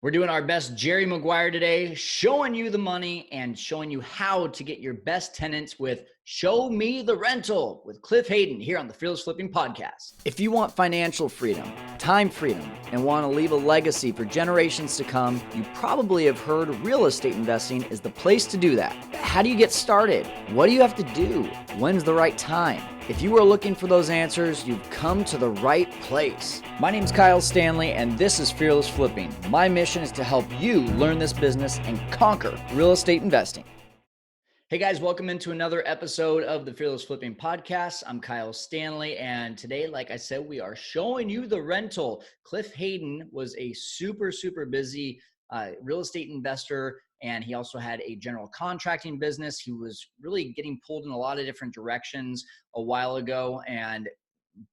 We're doing our best Jerry Maguire today, showing you the money and showing you how to get your best tenants with Show Me the Rental with Cliff Hayden here on the Fearless Flipping Podcast. If you want financial freedom, time freedom, and want to leave a legacy for generations to come, you probably have heard real estate investing is the place to do that. How do you get started? What do you have to do? When's the right time? If you are looking for those answers, you've come to the right place. My name's Kyle Stanley, and this is Fearless Flipping. My mission is to help you learn this business and conquer real estate investing. Hey guys, welcome into another episode of the Fearless Flipping Podcast. I'm Kyle Stanley, and today, like I said, we are showing you the rental. Cliff Hayden was a super busy real estate investor, and he also had a general contracting business. He was really getting pulled in a lot of different directions a while ago, and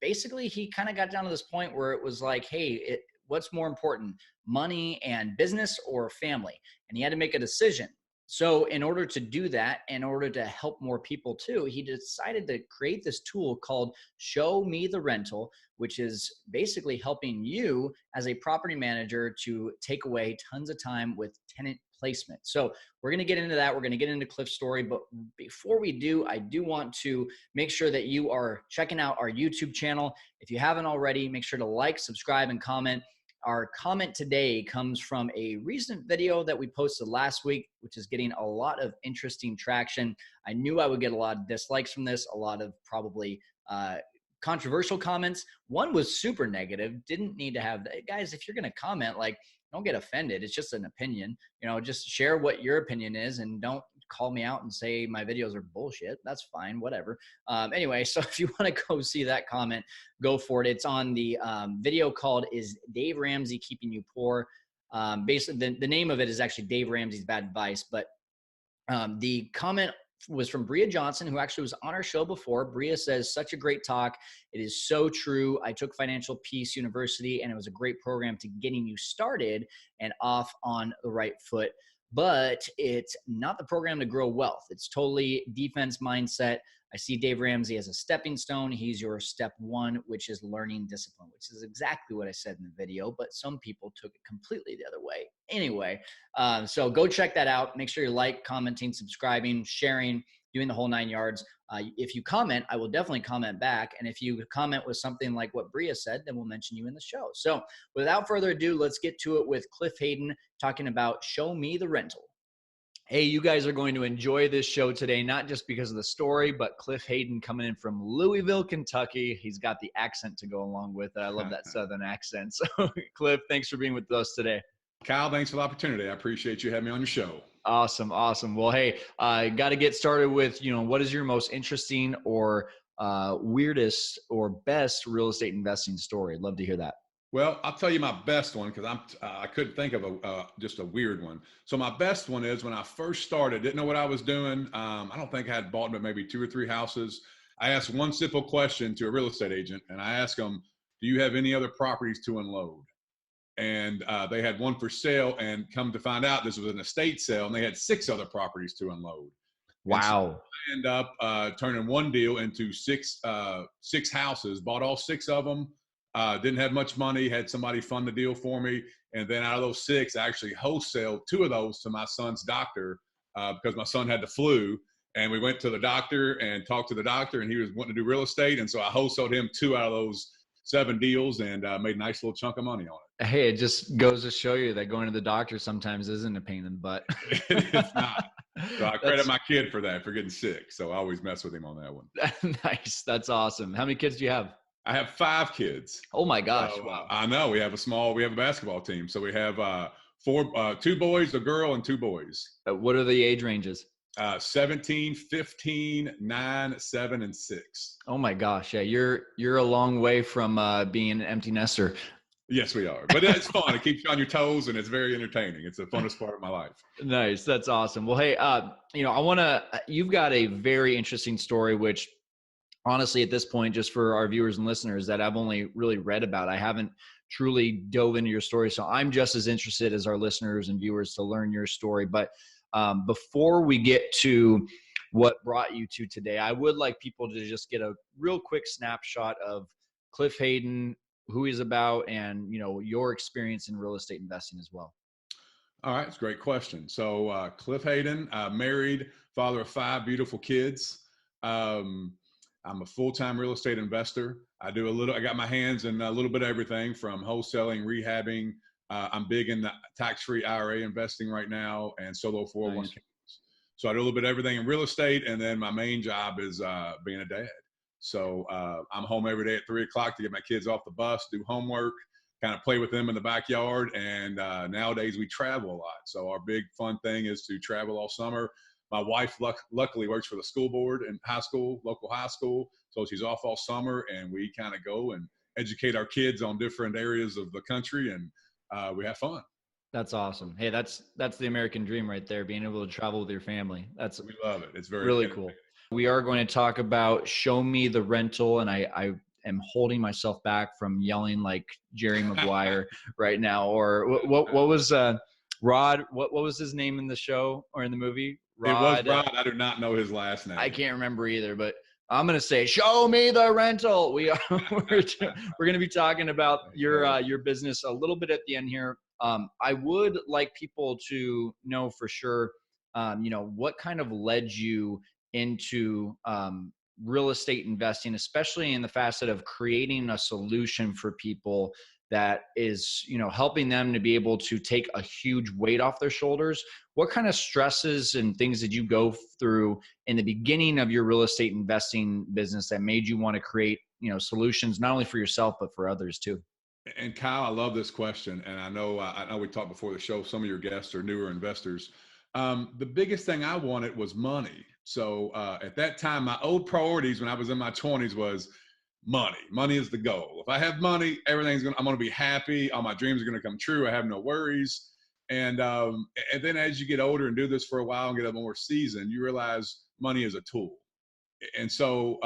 basically he kind of got down to this point where it was like, hey, what's more important, money and business or family? And he had to make a decision. So in order to do that, in order to help more people too, he decided to create this tool called Show Me the Rental, which is basically helping you as a property manager to take away tons of time with tenant placement. So we're going to get into that. We're going to get into Cliff's story. But before we do, I do want to make sure that you are checking out our YouTube channel. If you haven't already, make sure to like, subscribe, and comment. Our comment today comes from a recent video that we posted last week, which is getting a lot of interesting traction. I knew I would get a lot of dislikes from this, a lot of probably controversial comments. One was super negative, didn't need to have that. Guys, if you're going to comment, like, don't get offended. It's just an opinion. You know, just share what your opinion is and don't call me out and say my videos are bullshit. That's fine, whatever. Anyway, so if you want to go see that comment, go for it. It's on the video called Is Dave Ramsey Keeping You Poor? Basically, the name of it is actually Dave Ramsey's Bad Advice, but the comment was from Bria Johnson, who actually was on our show before. Bria says, such a great talk. It is so true. I took Financial Peace University, and it was a great program to getting you started and off on the right foot. But it's not the program to grow wealth. It's totally defense mindset. I see Dave Ramsey as a stepping stone. He's your step one, which is learning discipline, which is exactly what I said in the video, but some people took it completely the other way. Anyway, so go check that out. Make sure you're commenting, subscribing, sharing, doing the whole 9 yards. If you comment, I will definitely comment back. And if you comment with something like what Bria said, then we'll mention you in the show. So without further ado, let's get to it with Cliff Hayden talking about Show Me the Rental. Hey, you guys are going to enjoy this show today, not just because of the story, but Cliff Hayden coming in from Louisville, Kentucky. He's got the accent to go along with it. I love that Southern accent. So Cliff, thanks for being with us today. Kyle, thanks for the opportunity. I appreciate you having me on your show. Awesome. Well, hey, I got to get started with, what is your most interesting or weirdest or best real estate investing story? I'd love to hear that. Well, I'll tell you my best one because I couldn't think of just a weird one. So my best one is when I first started, didn't know what I was doing. I don't think I had bought but maybe 2 or 3 houses. I asked one simple question to a real estate agent, and I asked them, do you have any other properties to unload? And they had one for sale, and come to find out this was an estate sale, and they had 6 other properties to unload. Wow. So I ended up turning one deal into 6 houses, bought all 6 of them. Didn't have much money, had somebody fund the deal for me. And then out of those 6, I actually wholesaled 2 of those to my son's doctor because my son had the flu. And we went to the doctor and talked to the doctor, and he was wanting to do real estate. And so I wholesaled him 2 out of those 7 deals and made a nice little chunk of money on it. Hey, it just goes to show you that going to the doctor sometimes isn't a pain in the butt. It's not. So I credit my kid for that, for getting sick. So I always mess with him on that one. Nice. That's awesome. How many kids do you have? I have 5 kids. Oh my gosh. So, wow. I know we have a basketball team. So we have 2 boys, a girl, and 2 boys. What are the age ranges? 17, 15, 9, 7, and 6. Oh my gosh. Yeah. You're a long way from being an empty nester. Yes, we are. But it's fun. It keeps you on your toes, and it's very entertaining. It's the funnest part of my life. Nice. That's awesome. Well, hey, you've got a very interesting story, which honestly, at this point, just for our viewers and listeners that I've only really read about, I haven't truly dove into your story. So I'm just as interested as our listeners and viewers to learn your story. But before we get to what brought you to today, I would like people to just get a real quick snapshot of Cliff Hayden, who he's about, and your experience in real estate investing as well. All right, it's a great question. So, Cliff Hayden, married, father of 5 beautiful kids. Um, I'm a full-time real estate investor. I got my hands in a little bit of everything from wholesaling, rehabbing. I'm big in the tax-free IRA investing right now and solo 401k. Nice. So I do a little bit of everything in real estate. And then my main job is being a dad. So I'm home every day at 3 o'clock to get my kids off the bus, do homework, kind of play with them in the backyard. And nowadays we travel a lot. So our big fun thing is to travel all summer. My wife luckily works for the school board in local high school. So she's off all summer and we kind of go and educate our kids on different areas of the country and we have fun. That's awesome. Hey, that's the American dream right there, being able to travel with your family. That's We love it. It's very really cool. We are going to talk about Show Me the Rental, and I am holding myself back from yelling like Jerry Maguire right now. Or what was Rod? What was his name in the show or in the movie? It was Rod. Rod. I do not know his last name. I can't remember either, but I'm gonna say, show me the rental. We're gonna be talking about your business a little bit at the end here. I would like people to know for sure, what kind of led you into real estate investing, especially in the facet of creating a solution for people that is, helping them to be able to take a huge weight off their shoulders. What kind of stresses and things did you go through in the beginning of your real estate investing business that made you want to create, solutions not only for yourself, but for others too? And Kyle, I love this question. And I know we talked before the show, some of your guests are newer investors. The biggest thing I wanted was money. So at that time, my old priorities when I was in my 20s was money. Money is the goal. If I have money, I'm going to be happy. All my dreams are going to come true. I have no worries. And then as you get older and do this for a while and get a more seasoned, you realize money is a tool. And so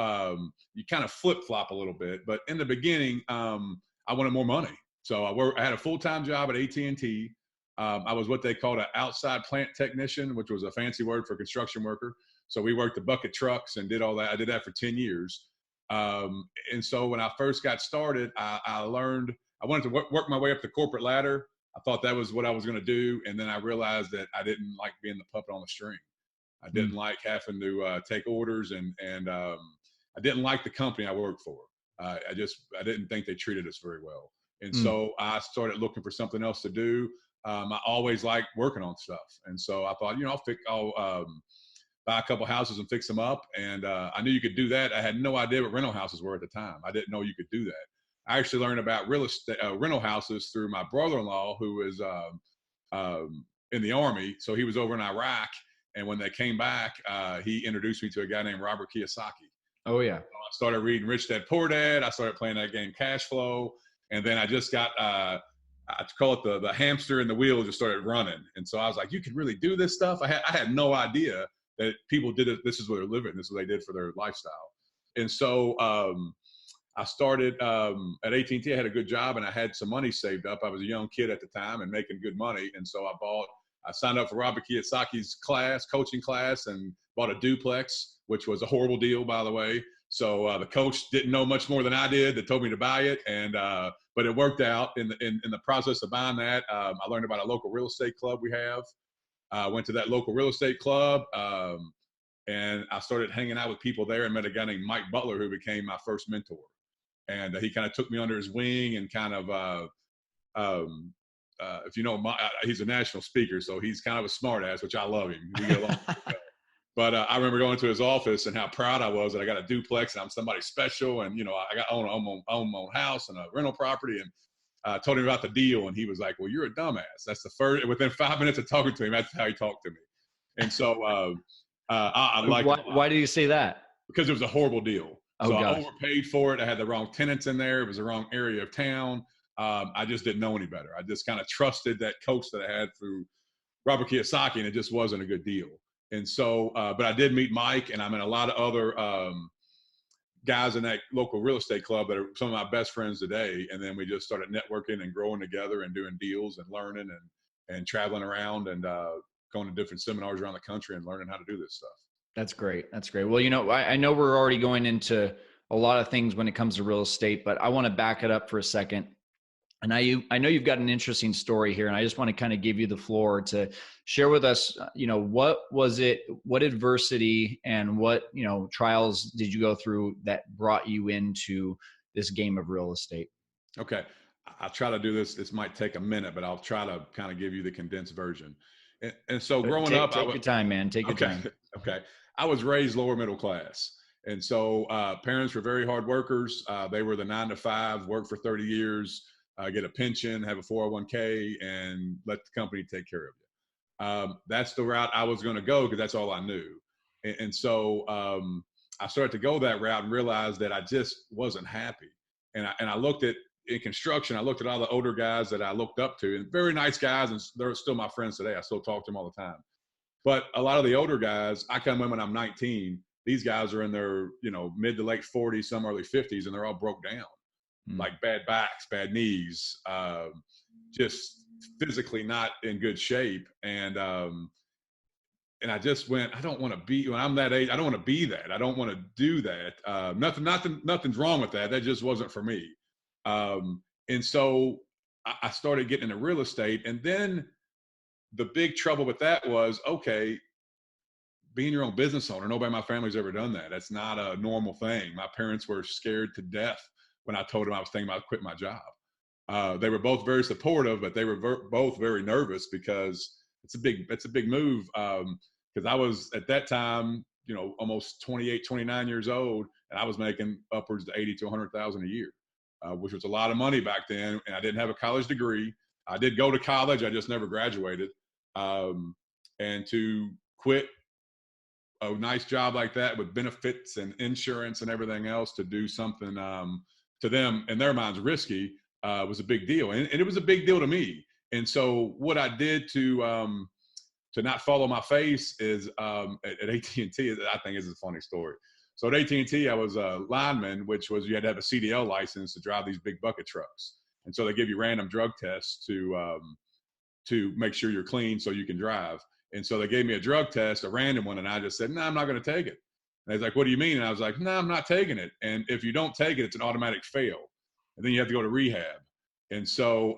you kind of flip flop a little bit. But in the beginning, I wanted more money. So I had a full-time job at AT&T. I was what they called an outside plant technician, which was a fancy word for construction worker. So we worked the bucket trucks and did all that. I did that for 10 years. And so when I first got started, I learned I wanted to work my way up the corporate ladder. I thought that was what I was going to do. And then I realized that I didn't like being the puppet on the string. I didn't like having to take orders and I didn't like the company I worked for. I didn't think they treated us very well. And so I started looking for something else to do. I always liked working on stuff. And so I thought, I'll buy a couple houses and fix them up. And I knew you could do that. I had no idea what rental houses were at the time. I didn't know you could do that. I actually learned about real estate, rental houses through my brother-in-law who was in the Army. So he was over in Iraq. And when they came back, he introduced me to a guy named Robert Kiyosaki. Oh, yeah. So I started reading Rich Dad Poor Dad. I started playing that game Cash Flow. And then I just got, I call it the hamster and the wheel just started running. And so I was like, you can really do this stuff? I had no idea that people did it. This is what they're living. This is what they did for their lifestyle. And so I started at AT&T. I had a good job and I had some money saved up. I was a young kid at the time and making good money. And so I signed up for Robert Kiyosaki's coaching class, and bought a duplex, which was a horrible deal, by the way. So the coach didn't know much more than I did that told me to buy it. And but it worked out in the process of buying that. I learned about a local real estate club we have. I went to that local real estate club and I started hanging out with people there and met a guy named Mike Butler who became my first mentor. And he kind of took me under his wing and kind of, if you know, he's a national speaker, so he's kind of a smart ass, which I love him. We get along. But I remember going to his office and how proud I was that I got a duplex and I'm somebody special. And, I own my own house and a rental property. And told him about the deal. And he was like, well, you're a dumbass. That's the first, within 5 minutes of talking to him, that's how he talked to me. And so I liked it. Why did you say that? Because it was a horrible deal. Oh, so gosh. I overpaid for it. I had the wrong tenants in there. It was the wrong area of town. I just didn't know any better. I just kind of trusted that coach that I had through Robert Kiyosaki, and it just wasn't a good deal. And so, but I did meet Mike, and I met a lot of other guys in that local real estate club that are some of my best friends today. And then we just started networking and growing together and doing deals and learning and traveling around and going to different seminars around the country and learning how to do this stuff. That's great. That's great. Well, I know we're already going into a lot of things when it comes to real estate, but I want to back it up for a second. And I know you've got an interesting story here, and I just want to kind of give you the floor to share with us, what was it, what adversity and what, trials did you go through that brought you into this game of real estate? Okay. I'll try to do this. This might take a minute, but I'll try to kind of give you the condensed version. And so But growing up, take your time, man. Take your okay. time. Okay. I was raised lower middle class. And so parents were very hard workers. They were the 9 to 5, work for 30 years, get a pension, have a 401k, and let the company take care of you. That's the route I was going to go because that's all I knew. And so I started to go that route and realized that I just wasn't happy. And I looked at, in construction, I looked at all the older guys that I looked up to, and very nice guys, and they're still my friends today. I still talk to them all the time. But a lot of the older guys, I come in when I'm 19. These guys are in their, mid to late 40s, some early 50s, and they're all broke down, like bad backs, bad knees, just physically not in good shape. And I just went, I don't want to be, when I'm that age, I don't want to be that. I don't want to do that. Nothing's wrong with that. That just wasn't for me. And so I started getting into real estate. And then the big trouble with that was, okay, being your own business owner, nobody in my family's ever done that. That's not a normal thing. My parents were scared to death when I told them I was thinking about quitting my job. They were both very supportive, but they were both very nervous because it's a big move. Because I was at that time, almost 28, 29 years old, and I was making upwards to 80 to 100,000 a year, which was a lot of money back then. And I didn't have a college degree. I did go to college. I just never graduated. And to quit a nice job like that with benefits and insurance and everything else to do something to them in their minds risky was a big deal, and it was a big deal to me. And so what I did to not follow my face is at AT&T, I think is a funny story. So at AT&T, I was a lineman, which was you had to have a CDL license to drive these big bucket trucks, and so they give you random drug tests to make sure you're clean so you can drive. And so they gave me a drug test, a random one, and I just said, no, I'm not going to take it. And he's like, what do you mean? And I was like, no, I'm not taking it. And if you don't take it, it's an automatic fail. And then you have to go to rehab. And so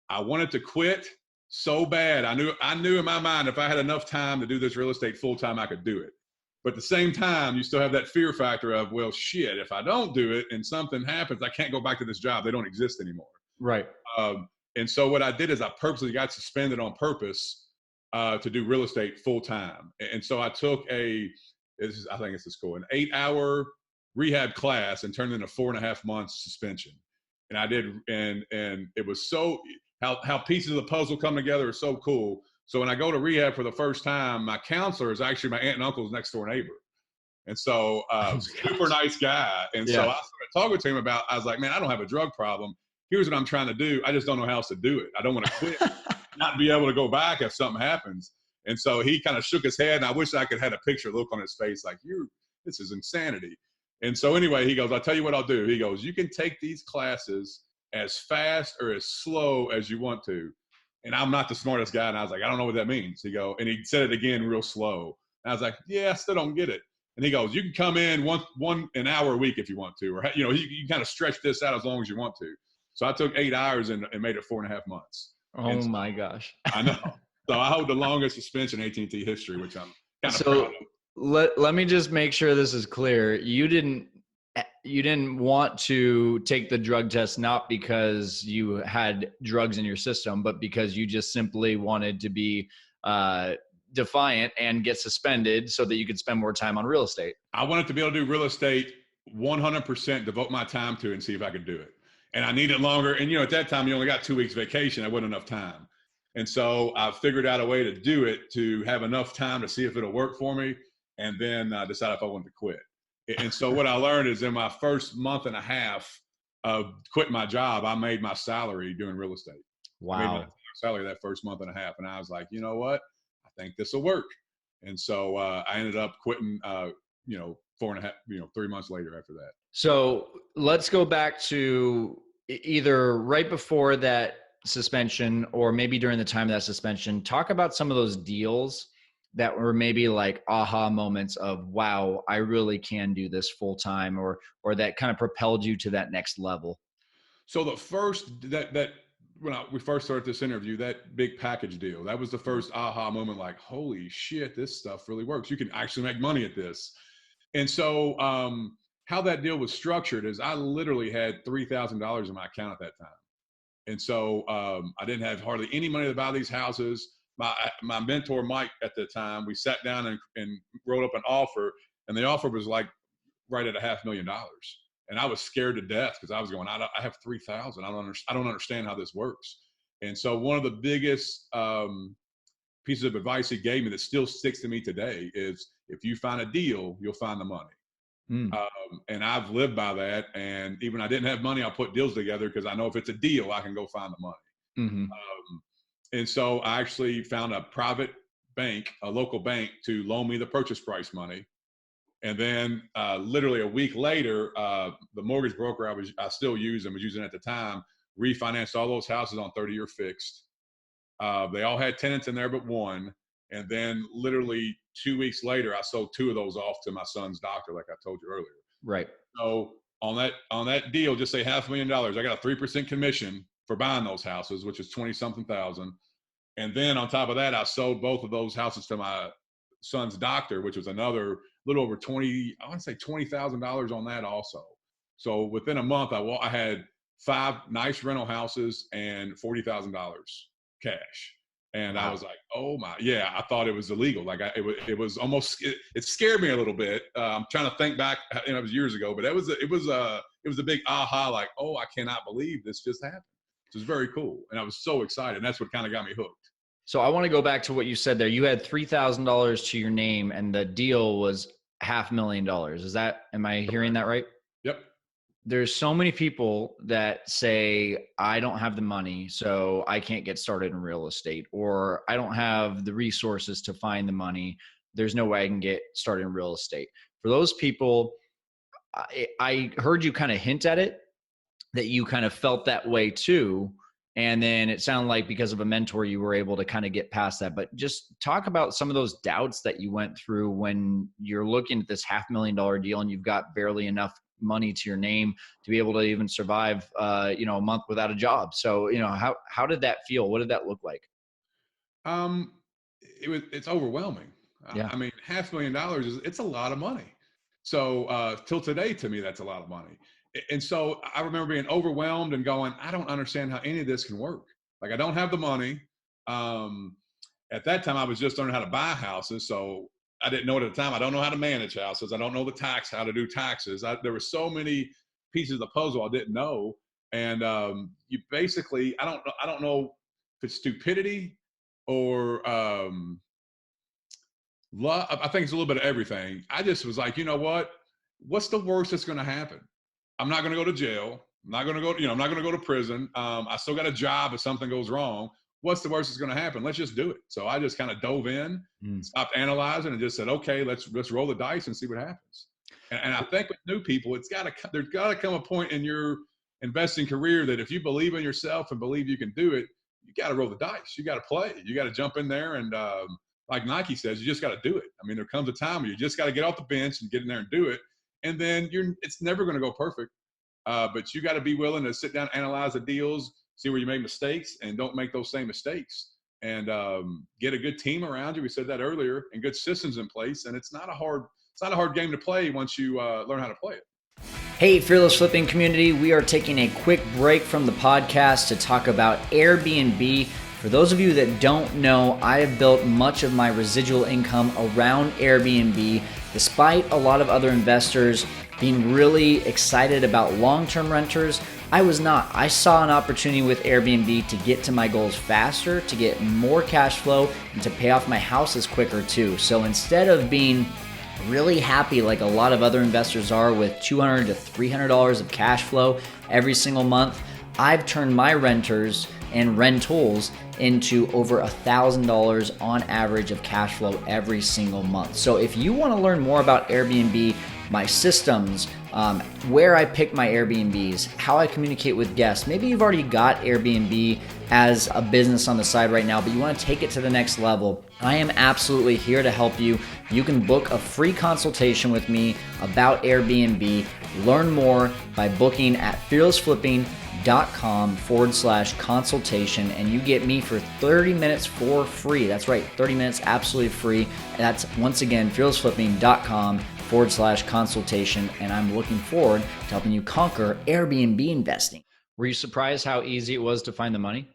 I wanted to quit so bad. I knew in my mind, if I had enough time to do this real estate full time, I could do it. But at the same time, you still have that fear factor of, well, shit, if I don't do it and something happens, I can't go back to this job. They don't exist anymore. Right. And so what I did is I purposely got suspended on purpose to do real estate full time. And so I took I think this is cool, an 8-hour rehab class and turned into 4.5 months suspension. And I did, and it was so, how pieces of the puzzle come together is so cool. So when I go to rehab for the first time, my counselor is actually my aunt and uncle's next door neighbor. And so super nice guy. And so I started talking to him about, I was like, man, I don't have a drug problem. Here's what I'm trying to do. I just don't know how else to do it. I don't want to quit, not be able to go back if something happens. And so he kind of shook his head, and I wish I could have a picture look on his face like, this is insanity. And so anyway, he goes, I'll tell you what I'll do. He goes, you can take these classes as fast or as slow as you want to. And I'm not the smartest guy. And I was like, I don't know what that means. And he said it again real slow. And I was like, yeah, I still don't get it. And he goes, you can come in an hour a week if you want to, or, you kind of stretch this out as long as you want to. So I took 8 hours and made it 4.5 months. Oh my gosh. I know. So I hold the longest suspension in AT&T history, which I'm kind of proud of. Let me just make sure this is clear. You didn't want to take the drug test, not because you had drugs in your system, but because you just simply wanted to be defiant and get suspended so that you could spend more time on real estate. I wanted to be able to do real estate 100%, devote my time to it and see if I could do it. And I needed longer. And, at that time, you only got 2 weeks vacation. I wasn't enough time. And so I figured out a way to do it, to have enough time to see if it'll work for me, and then decide if I wanted to quit. And so what I learned is in my first month and a half of quitting my job, I made my salary doing real estate. Wow. I made my salary that first month and a half. And I was like, you know what? I think this will work. And so I ended up quitting, 3 months later after that. So let's go back to either right before that suspension or maybe during the time of that suspension. Talk about some of those deals that were maybe like aha moments of, wow, I really can do this full time, or that kind of propelled you to that next level. So the first that when we first started this interview, that big package deal, that was the first aha moment. Like, holy shit, this stuff really works. You can actually make money at this. And so, how that deal was structured is I literally had $3,000 in my account at that time. And so I didn't have hardly any money to buy these houses. My mentor, Mike, at the time, we sat down and wrote up an offer, and the offer was like right at $500,000. And I was scared to death because I was going, I have 3,000. I don't understand how this works. And so one of the biggest pieces of advice he gave me that still sticks to me today is if you find a deal, you'll find the money. And I've lived by that. And even I didn't have money, I'll put deals together because I know if it's a deal, I can go find the money. And so I actually found a private bank, a local bank, to loan me the purchase price money. And then literally a week later, the mortgage broker I still use and was using at the time refinanced all those houses on 30-year fixed. They all had tenants in there but one. And then literally 2 weeks later, I sold two of those off to my son's doctor, like I told you earlier. Right. So on that deal, just say $500,000, I got a 3% commission for buying those houses, which is 20-something thousand. And then on top of that, I sold both of those houses to my son's doctor, which was another little over $20,000 on that also. So within a month, I had 5 nice rental houses and $40,000 cash. And wow. I was like, oh my, yeah, I thought it was illegal. Like it was almost, it scared me a little bit. I'm trying to think back, it was years ago, but it was a big aha, like, oh, I cannot believe this just happened. It was very cool. And I was so excited. And that's what kind of got me hooked. So I want to go back to what you said there. You had $3,000 to your name and the deal was $500,000. Am I hearing that right? Yep. There's so many people that say, I don't have the money, so I can't get started in real estate, or I don't have the resources to find the money. There's no way I can get started in real estate. For those people, I heard you kind of hint at it, that you kind of felt that way too. And then it sounded like because of a mentor, you were able to kind of get past that. But just talk about some of those doubts that you went through when you're looking at this $500,000 deal and you've got barely enough money to your name to be able to even survive, a month without a job. So, how did that feel? What did that look like? It's overwhelming. Yeah. I mean, $500,000 it's a lot of money. So, till today, to me, that's a lot of money. And so I remember being overwhelmed and going, I don't understand how any of this can work. Like, I don't have the money. At that time, I was just learning how to buy houses. So I didn't know it at the time. I don't know how to manage houses. I don't know how to do taxes. There were so many pieces of the puzzle I didn't know. And you basically, I don't know if it's stupidity or love. I think it's a little bit of everything. I just was like, you know what? What's the worst that's going to happen? I'm not going to go to jail. I'm not going to go, I'm not going to go to prison. I still got a job if something goes wrong. What's the worst that's going to happen? Let's just do it. So I just kind of dove in, stopped analyzing, and just said, okay, let's roll the dice and see what happens. And I think with new people, there's got to come a point in your investing career that if you believe in yourself and believe you can do it, you got to roll the dice. You got to play. You got to jump in there. And like Nike says, you just got to do it. I mean, there comes a time where you just got to get off the bench and get in there and do it. And then it's never going to go perfect. But you got to be willing to sit down, analyze the deals, see where you made mistakes, and don't make those same mistakes. And get a good team around you. We said that earlier, and good systems in place. And it's not a hard game to play once you learn how to play it. Hey, Fearless Flipping community, we are taking a quick break from the podcast to talk about Airbnb. For those of you that don't know, I have built much of my residual income around Airbnb, despite a lot of other investors being really excited about long-term renters. I was not. I saw an opportunity with Airbnb to get to my goals faster, to get more cash flow, and to pay off my houses quicker too. So instead of being really happy like a lot of other investors are with $200 to $300 of cash flow every single month, I've turned my renters and rentals into over $1,000 on average of cash flow every single month. So if you want to learn more about Airbnb, my systems, where I pick my Airbnbs, how I communicate with guests. Maybe you've already got Airbnb as a business on the side right now, but you want to take it to the next level. I am absolutely here to help you. You can book a free consultation with me about Airbnb. Learn more by booking at fearlessflipping.com. haydenflip.com/consultation, and you get me for 30 minutes for free. That's right, 30 minutes absolutely free. And that's, once again, fearlessflipping.com/consultation. And I'm looking forward to helping you conquer Airbnb investing. Were you surprised how easy it was to find the money?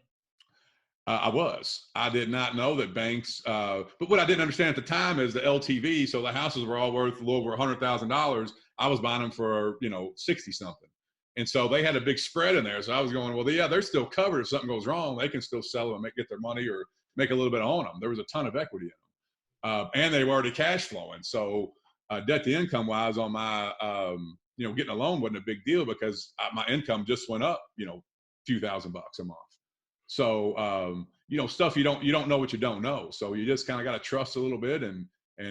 I was. I did not know that banks, but what I didn't understand at the time is the LTV. So the houses were all worth a little over $100,000. I was buying them for, 60 something. And so they had a big spread in there. So I was going, well, yeah, they're still covered. If something goes wrong, they can still sell them and get their money or make a little bit on them. There was a ton of equity in them. And they were already cash flowing. So debt to income wise on my, getting a loan wasn't a big deal because my income just went up, a few $1,000 a month. So, stuff you don't know what you don't know. So you just kind of got to trust a little bit. And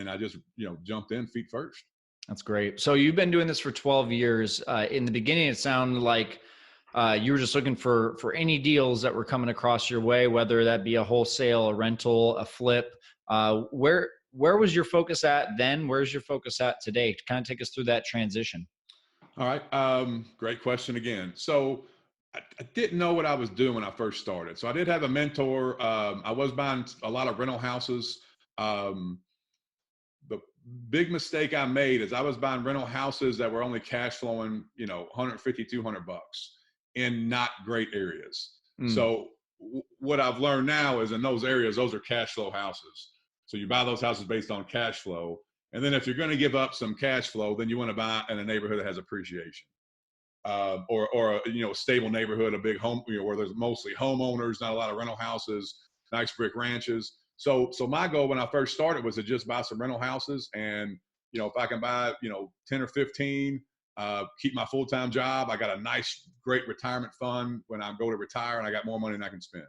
I just, jumped in feet first. That's great. So you've been doing this for 12 years. In the beginning, it sounded like you were just looking for any deals that were coming across your way, whether that be a wholesale, a rental, a flip. Where was your focus at then? Where's your focus at today? Kind of take us through that transition. All right. Great question again. So I didn't know what I was doing when I first started. So I did have a mentor. I was buying a lot of rental houses. The big mistake I made is I was buying rental houses that were only cash flowing, 150, 200 bucks in not great areas. So what I've learned now is in those areas, those are cash flow houses. So you buy those houses based on cash flow. And then if you're going to give up some cash flow, then you want to buy in a neighborhood that has appreciation. Or a stable neighborhood, a big home, where there's mostly homeowners, not a lot of rental houses, nice brick ranches. So my goal when I first started was to just buy some rental houses, and if I can buy 10 or 15, keep my full-time job. I got a nice, great retirement fund when I go to retire, and I got more money than I can spend.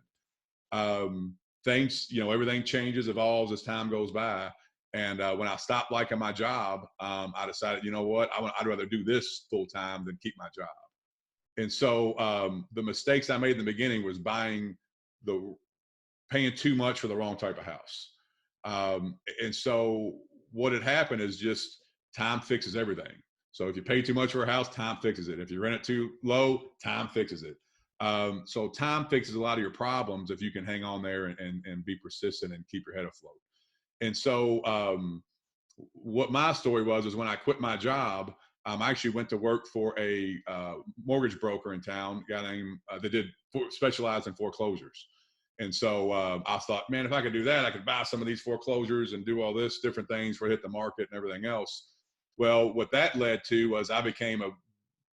Things, everything changes, evolves as time goes by. And when I stopped liking my job, I decided, I'd rather do this full time than keep my job. And so the mistakes I made in the beginning was paying too much for the wrong type of house. And so what had happened is just time fixes everything. So if you pay too much for a house, time fixes it. If you rent it too low, time fixes it. So time fixes a lot of your problems if you can hang on there and be persistent and keep your head afloat. And so what my story was when I quit my job, I actually went to work for a mortgage broker in town, a guy named that specialized in foreclosures. And so I thought, man, if I could do that, I could buy some of these foreclosures and do all this different things for hit the market and everything else. Well, what that led to was I became a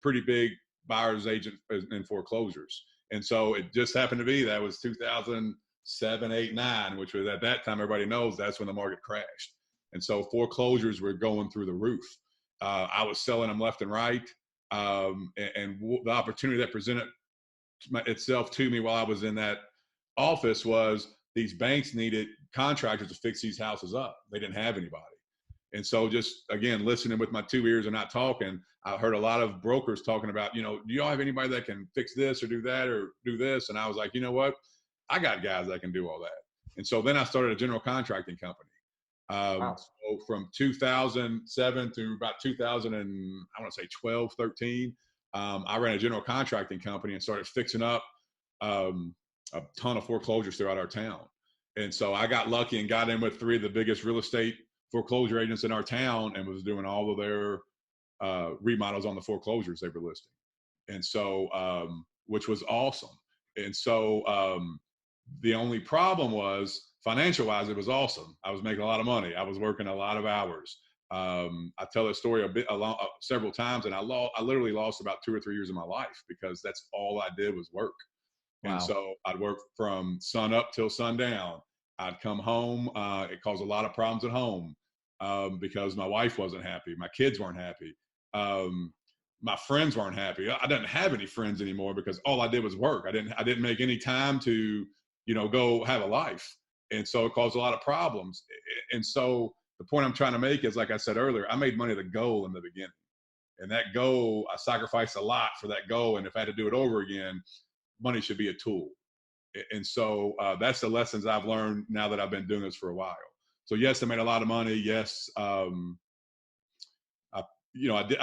pretty big buyer's agent in foreclosures. And so it just happened to be that was 2007, 8, 9, which was at that time, everybody knows that's when the market crashed. And so foreclosures were going through the roof. I was selling them left and right. And the opportunity that presented itself to me while I was in that office was these banks needed contractors to fix these houses up. They didn't have anybody. And so just, again, listening with my 2 ears and not talking, I heard a lot of brokers talking about, do y'all have anybody that can fix this or do that or do this? And I was like, you know what? I got guys that can do all that. And so then I started a general contracting company. Wow. So from 2007 through about 2000 and I want to say 12, 13, I ran a general contracting company and started fixing up a ton of foreclosures throughout our town. And so I got lucky and got in with 3 of the biggest real estate foreclosure agents in our town and was doing all of their remodels on the foreclosures they were listing. And so, which was awesome. And so the only problem was financial wise, it was awesome. I was making a lot of money. I was working a lot of hours. I tell this story several times, and I literally lost about 2 or 3 years of my life because that's all I did was work. Wow. And so I'd work from sun up till sundown. I'd come home. It caused a lot of problems at home because my wife wasn't happy. My kids weren't happy. My friends weren't happy. I didn't have any friends anymore because all I did was work. I didn't make any time to, go have a life. And so it caused a lot of problems. And so the point I'm trying to make is, like I said earlier, I made money the goal in the beginning. And that goal, I sacrificed a lot for that goal. And if I had to do it over again, money should be a tool. And so that's the lessons I've learned now that I've been doing this for a while. So yes, I made a lot of money. Yes, I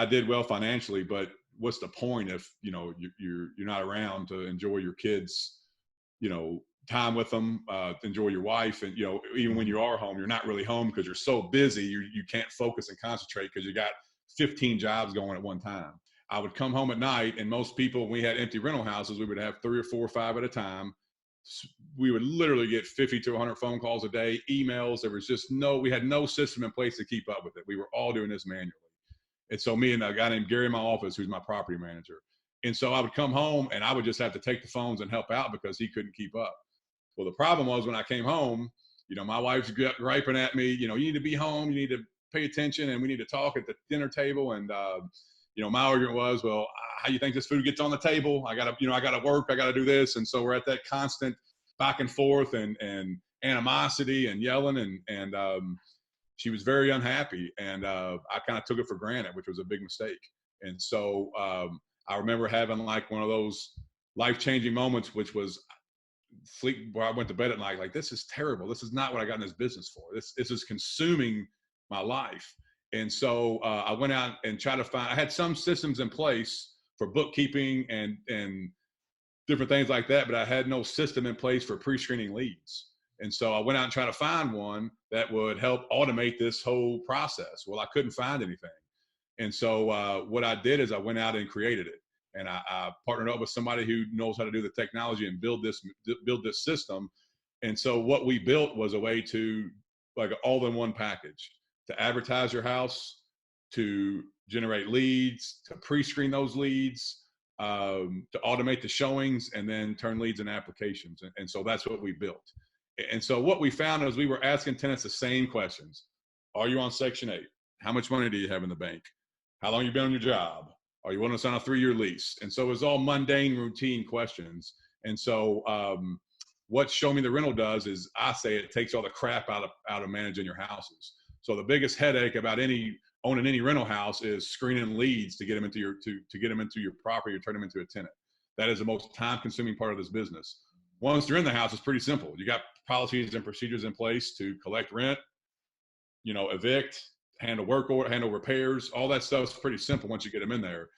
did well financially, but what's the point if, you're not around to enjoy your kids, time with them, enjoy your wife. And, even when you are home, you're not really home because you're so busy, you can't focus and concentrate because you got 15 jobs going at one time. I would come home at night, and most people, when we had empty rental houses, we would have 3 or 4 or 5 at a time. We would literally get 50 to 100 phone calls a day, emails. There was just we had no system in place to keep up with it. We were all doing this manually. And so me and a guy named Gary in my office, who's my property manager. And so I would come home and I would just have to take the phones and help out because he couldn't keep up. Well, the problem was when I came home, my wife's griping at me, you need to be home, you need to pay attention, and we need to talk at the dinner table. And, my argument was, well, how you think this food gets on the table? I gotta work, I gotta do this. And so we're at that constant back and forth and animosity and yelling. And she was very unhappy. And I kind of took it for granted, which was a big mistake. And so I remember having like one of those life-changing moments, which was sleep where I went to bed at night, like, this is terrible. This is not what I got in this business for. This is consuming my life. And so I went out and tried to I had some systems in place for bookkeeping and different things like that, but I had no system in place for pre-screening leads. And so I went out and tried to find one that would help automate this whole process. Well, I couldn't find anything. And so what I did is I went out and created it. And I partnered up with somebody who knows how to do the technology and build this system. And so what we built was a way to, like, an all-in-one package to advertise your house, to generate leads, to pre-screen those leads, to automate the showings, and then turn leads into applications. And so that's what we built. And so what we found is we were asking tenants the same questions. Are you on Section 8? How much money do you have in the bank? How long have you been on your job? Are you willing to sign a 3-year lease? And so it was all mundane, routine questions. And so what Show Me the Rental does is, I say, it takes all the crap out of managing your houses. So the biggest headache about owning any rental house is screening leads to get them into your property or turn them into a tenant. That is the most time-consuming part of this business. Once you're in the house, it's pretty simple. You got policies and procedures in place to collect rent, evict, handle work order, handle repairs. All that stuff is pretty simple once you get them in there.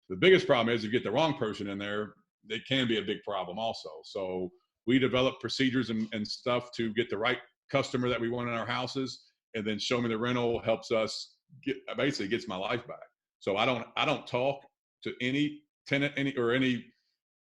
The biggest problem is if you get the wrong person in there, it can be a big problem also. So we develop procedures and stuff to get the right customer that we want in our houses, and then Show Me the Rental helps us basically gets my life back. So I don't talk to any tenant or any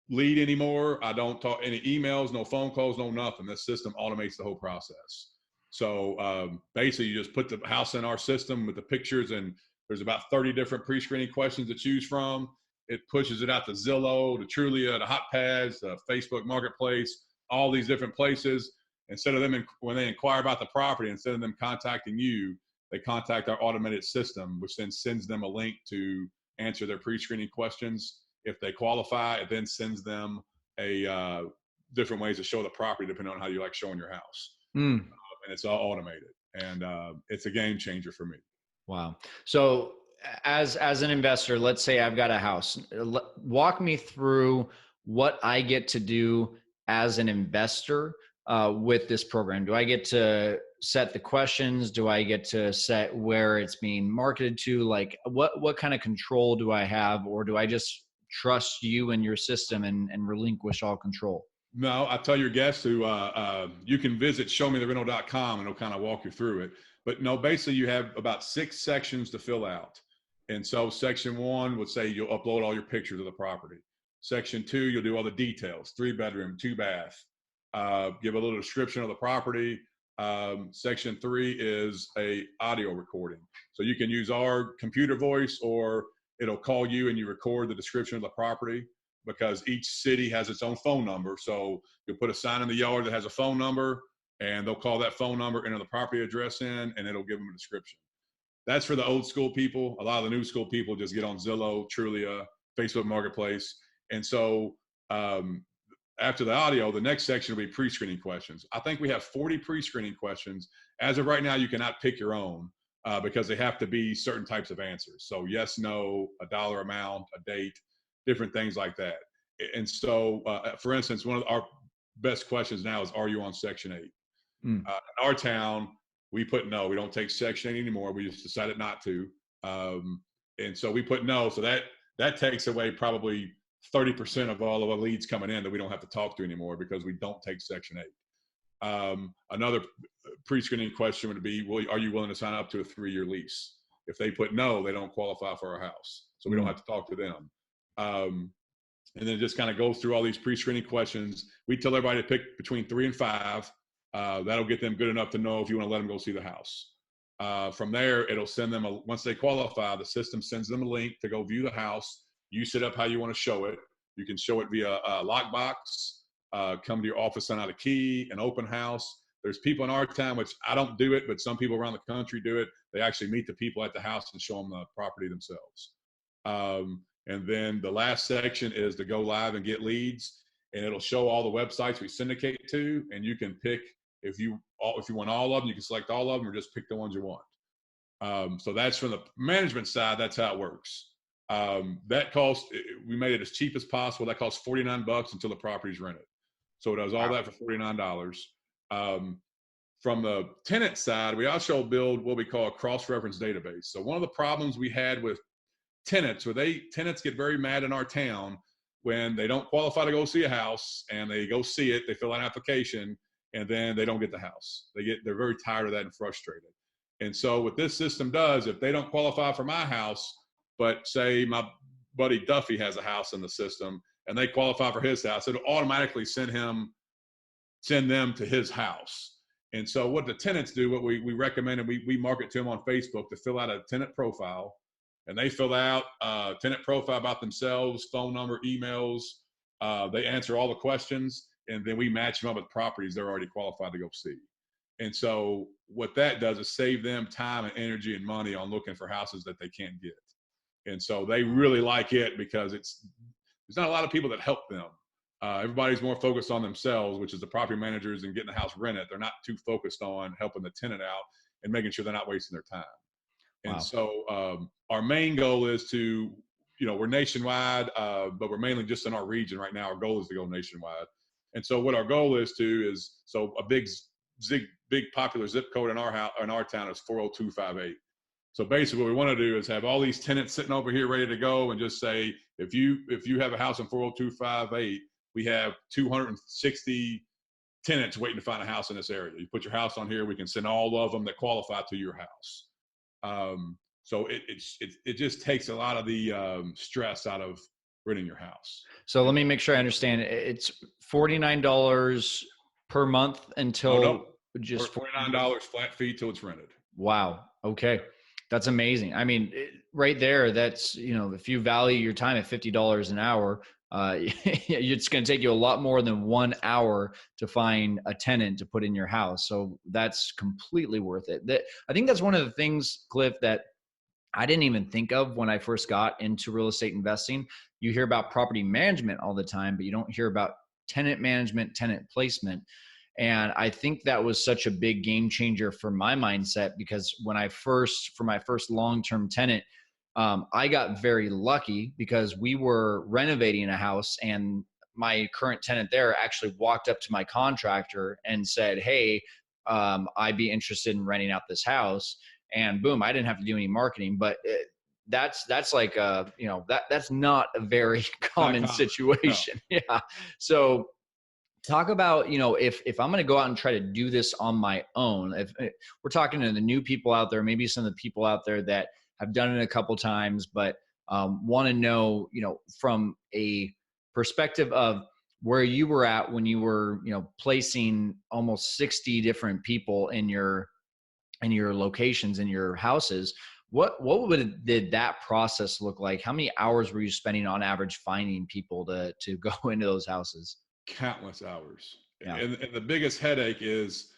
lead anymore. I don't talk any emails, no phone calls, no nothing. This system automates the whole process. So basically you just put the house in our system with the pictures, and there's about 30 different pre-screening questions to choose from. It pushes it out to Zillow, to Trulia, to HotPads, to Facebook Marketplace, all these different places. Instead of them, when they inquire about the property, instead of them contacting you, they contact our automated system, which then sends them a link to answer their pre-screening questions. If they qualify, it then sends them a different ways to show the property depending on how you like showing your house. And it's all automated, and it's a game changer for me. Wow. So as an investor, let's say I've got a house. Walk me through what I get to do as an investor with this program. Do I get to set the questions? Do I get to set where it's being marketed to? Like what kind of control do I have, or do I just trust you and your system and relinquish all control? No, I tell your guests you can visit showmetherental.com and it'll kind of walk you through it. But no, basically you have about 6 sections to fill out. And so section 1 would say you'll upload all your pictures of the property. Section 2, you'll do all the details, 3-bedroom, 2-bath, give a little description of the property. Section 3 is a audio recording. So you can use our computer voice, or it'll call you and you record the description of the property, because each city has its own phone number. So you'll put a sign in the yard that has a phone number, and they'll call that phone number, enter the property address in, and it'll give them a description. That's for the old school people. A lot of the new school people just get on Zillow, Trulia, Facebook Marketplace. And so after the audio, the next section will be pre-screening questions. I think we have 40 pre-screening questions. As of right now, you cannot pick your own because they have to be certain types of answers. So yes, no, a dollar amount, a date, different things like that. And so, for instance, one of our best questions now is, are you on Section 8? In our town, we put no. We don't take Section 8 anymore. We just decided not to. And so we put no. So that that takes away probably 30% of all of the leads coming in that we don't have to talk to anymore because we don't take Section 8. Another pre-screening question would be, well, are you willing to sign up to a 3-year lease? If they put no, they don't qualify for our house. So we don't have to talk to them. And then it just kind of goes through all these pre-screening questions. We tell everybody to pick between 3 and 5. That'll get them good enough to know if you want to let them go see the house. From there, it'll send them, once they qualify, the system sends them a link to go view the house. You set up how you want to show it. You can show it via a lockbox, come to your office, send out a key, an open house. There's people in our town, which I don't do it, but some people around the country do it. They actually meet the people at the house and show them the property themselves. And then the last section is to go live and get leads, and it'll show all the websites we syndicate to, and you can pick if you want all of them, you can select all of them, or just pick the ones you want. So that's from the management side. That's how it works. That cost, we made it as cheap as possible. That costs $49 until the property's rented. So it does all that for $49. From the tenant side, we also build what we call a cross-reference database. So one of the problems we had with tenants, tenants get very mad in our town when they don't qualify to go see a house, and they go see it, they fill out an application, and then they don't get the house. They're very tired of that and frustrated. And so what this system does, if they don't qualify for my house, but say my buddy Duffy has a house in the system and they qualify for his house, it'll automatically send them to his house. And so what the tenants do, what we recommend, and we market to them on Facebook, to fill out a tenant profile. And they fill out a tenant profile about themselves, phone number, emails. They answer all the questions, and then we match them up with properties they're already qualified to go see. And so what that does is save them time and energy and money on looking for houses that they can't get. And so they really like it because there's not a lot of people that help them. Everybody's more focused on themselves, which is the property managers, and getting the house rented. They're not too focused on helping the tenant out and making sure they're not wasting their time. Wow. And so our main goal is to, we're nationwide, but we're mainly just in our region right now. Our goal is to go nationwide. And so what our goal is a big popular zip code in our town is 40258. So basically what we want to do is have all these tenants sitting over here ready to go, and just say, if you have a house in 40258, we have 260 tenants waiting to find a house in this area. You put your house on here, we can send all of them that qualify to your house. So it just takes a lot of the stress out of renting your house. So let me make sure I understand. It's $49 per month until just $49 flat fee till it's rented. Wow. Okay. That's amazing. I mean, right there, that's, if you value your time at $50 an hour, it's going to take you a lot more than 1 hour to find a tenant to put in your house. So that's completely worth it. I think that's one of the things, Cliff, that I didn't even think of when I first got into real estate investing. You hear about property management all the time, but you don't hear about tenant management, tenant placement. And I think that was such a big game changer for my mindset, because for my first long-term tenant, I got very lucky because we were renovating a house, and my current tenant there actually walked up to my contractor and said, "Hey, I'd be interested in renting out this house." And boom, I didn't have to do any marketing, but that's like, that's not a very common situation. No. Yeah. So talk about, if I'm going to go out and try to do this on my own, if we're talking to the new people out there, maybe some of the people out there that have done it a couple times, but want to know, from a perspective of where you were at when you were, placing almost 60 different people in your locations, in your houses, did that process look like? How many hours were you spending on average finding people to go into those houses? Countless hours. Yeah. And the biggest headache is,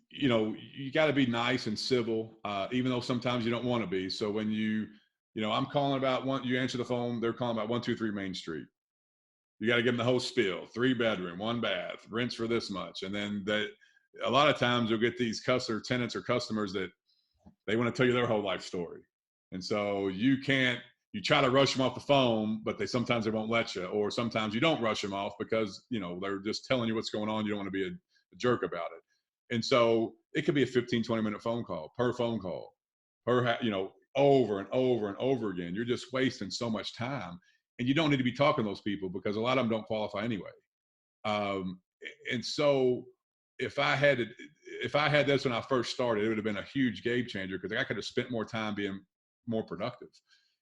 you got to be nice and civil, even though sometimes you don't want to be. So when I'm calling about you answer the phone, they're calling about 123 Main Street. You got to give them the whole spiel: 3-bedroom, 1 bath, rents for this much. And then a lot of times you'll get these tenants or customers that they want to tell you their whole life story. And so you try to rush them off the phone, but sometimes they won't let you, or sometimes you don't rush them off because, they're just telling you what's going on. You don't want to be a jerk about it. And so it could be a 15, 20-minute phone call, over and over and over again. You're just wasting so much time, and you don't need to be talking to those people because a lot of them don't qualify anyway. Um, and so if I had to, if I had this when I first started, it would have been a huge game changer because I could have spent more time being more productive.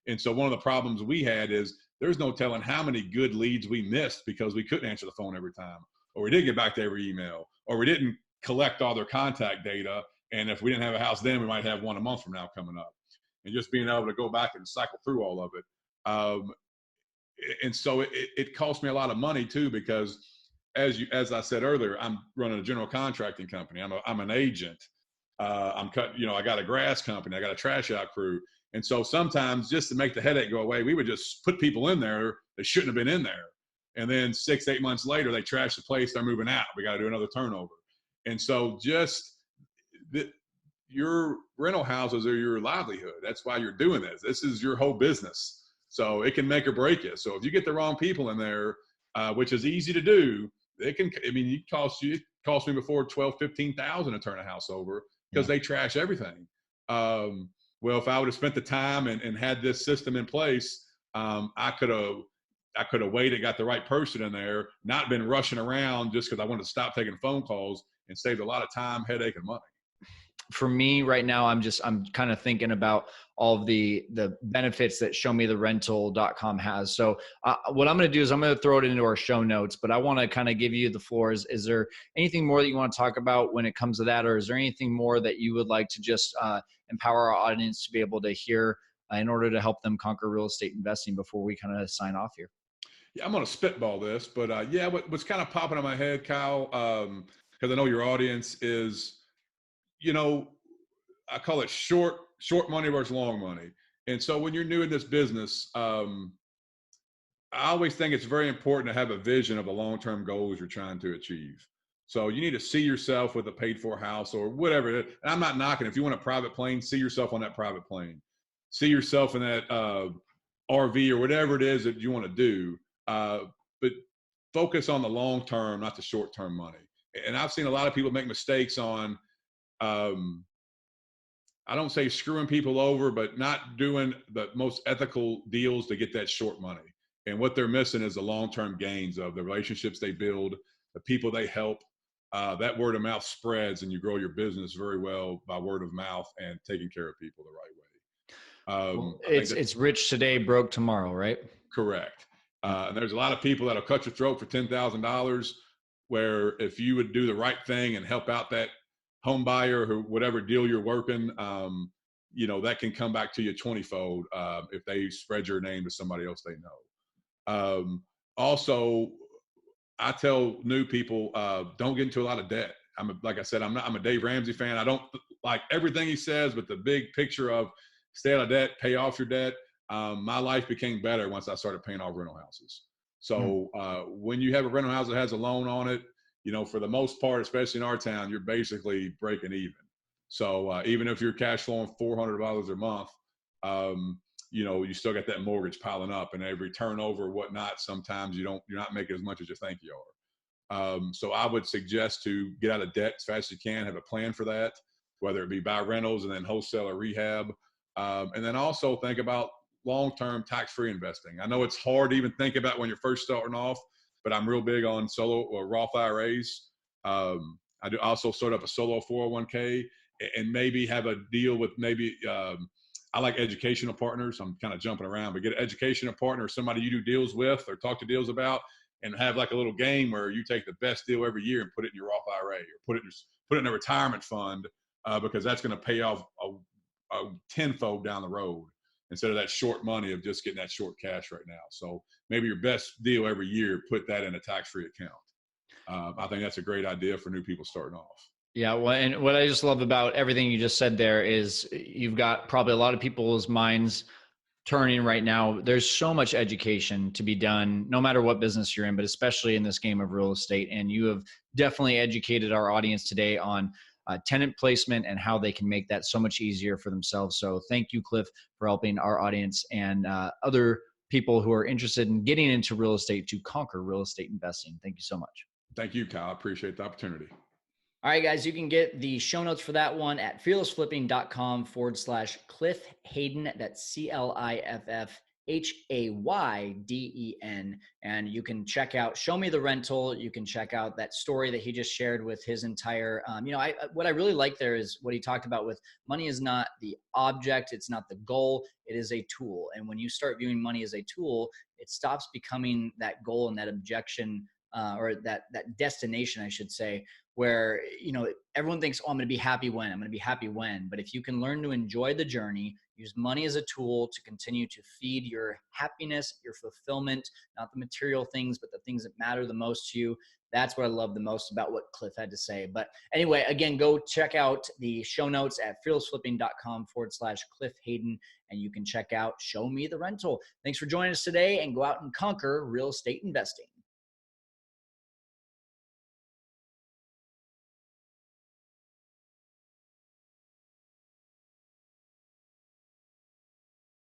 And so one of the problems we had is there's no telling how many good leads we missed because we couldn't answer the phone every time, or we didn't get back to every email, or we didn't collect all their contact data. And if we didn't have a house then, we might have one a month from now coming up. And just being able to go back and cycle through all of it. And so it cost me a lot of money too, because as I said earlier, I'm running a general contracting company. I'm an agent. I got a grass company. I got a trash out crew. And so sometimes just to make the headache go away, we would just put people in there that shouldn't have been in there. And then 6-8 months later, they trash the place. They're moving out. We got to do another turnover. And so your rental houses are your livelihood. That's why you're doing this. This is your whole business. So it can make or break you. So if you get the wrong people in there, which is easy to do, it cost me before 12, 15,000 to turn a house over because they trash everything. Well, if I would have spent the time and had this system in place, I could have waited, got the right person in there, not been rushing around just because I wanted to stop taking phone calls, and saved a lot of time, headache, and money. For me right now, I'm kind of thinking about all of the benefits that showmetherental.com has. So what I'm going to do is I'm going to throw it into our show notes, but I want to kind of give you the floor. Is there anything more that you want to talk about when it comes to that? Or is there anything more that you would like to just empower our audience to be able to hear in order to help them conquer real estate investing before we kind of sign off here? Yeah, I'm going to spitball this, but what's kind of popping in my head, Kyle, because I know your audience is, I call it short money versus long money. And so when you're new in this business, I always think it's very important to have a vision of the long-term goals you're trying to achieve. So you need to see yourself with a paid-for house or whatever. And I'm not knocking. If you want a private plane, see yourself on that private plane. See yourself in that RV or whatever it is that you want to do. But focus on the long term, not the short term money. And I've seen a lot of people make mistakes on I don't say screwing people over, but not doing the most ethical deals to get that short money. And what they're missing is the long-term gains of the relationships they build, the people they help. That word of mouth spreads, and you grow your business very well by word of mouth and taking care of people the right way. It's rich today, broke tomorrow, right? Correct. And there's a lot of people that'll cut your throat for $10,000, where if you would do the right thing and help out that home buyer or whatever deal you're working, that can come back to you 20-fold if they spread your name to somebody else they know. Also, I tell new people, don't get into a lot of debt. Like I said, I'm a Dave Ramsey fan. I don't like everything he says, but the big picture of stay out of debt, pay off your debt. My life became better once I started paying off rental houses. So when you have a rental house that has a loan on it, for the most part, especially in our town, you're basically breaking even. So even if you're cash flowing $400 a month, you still got that mortgage piling up, and every turnover or whatnot, sometimes you're not making as much as you think you are. So I would suggest to get out of debt as fast as you can, have a plan for that, whether it be buy rentals and then wholesale or rehab. And then also think about long-term tax-free investing. I know it's hard to even think about when you're first starting off, but I'm real big on solo or Roth IRAs. I do also start up a solo 401k and maybe have a deal with I like educational partners. I'm kind of jumping around, but get an educational partner or somebody you do deals with or talk to deals about, and have like a little game where you take the best deal every year and put it in your Roth IRA or put it in a retirement fund because that's going to pay off a tenfold down the road instead of that short money of just getting that short cash right now. So maybe your best deal every year, put that in a tax-free account. I think that's a great idea for new people starting off. Yeah. Well, and what I just love about everything you just said there is you've got probably a lot of people's minds turning right now. There's so much education to be done, no matter what business you're in, but especially in this game of real estate. And you have definitely educated our audience today on tenant placement and how they can make that so much easier for themselves. So thank you, Cliff, for helping our audience and other people who are interested in getting into real estate to conquer real estate investing. Thank you so much. Thank you, Kyle. I appreciate the opportunity. All right, guys, you can get the show notes for that one at fearlessflipping.com/Cliff Hayden. That's CliffHayden. And you can check out Show Me the Rental. You can check out that story that he just shared with his entire, what I really like there is what he talked about with money is not the object. It's not the goal. It is a tool. And when you start viewing money as a tool, it stops becoming that goal and that objection, or that destination, I should say, where everyone thinks, oh, I'm going to be happy when. But if you can learn to enjoy the journey, use money as a tool to continue to feed your happiness, your fulfillment, not the material things, but the things that matter the most to you. That's what I love the most about what Cliff had to say. But anyway, again, go check out the show notes at fearlessflipping.com/Cliff Hayden, and you can check out Show Me the Rental. Thanks for joining us today, and go out and conquer real estate investing.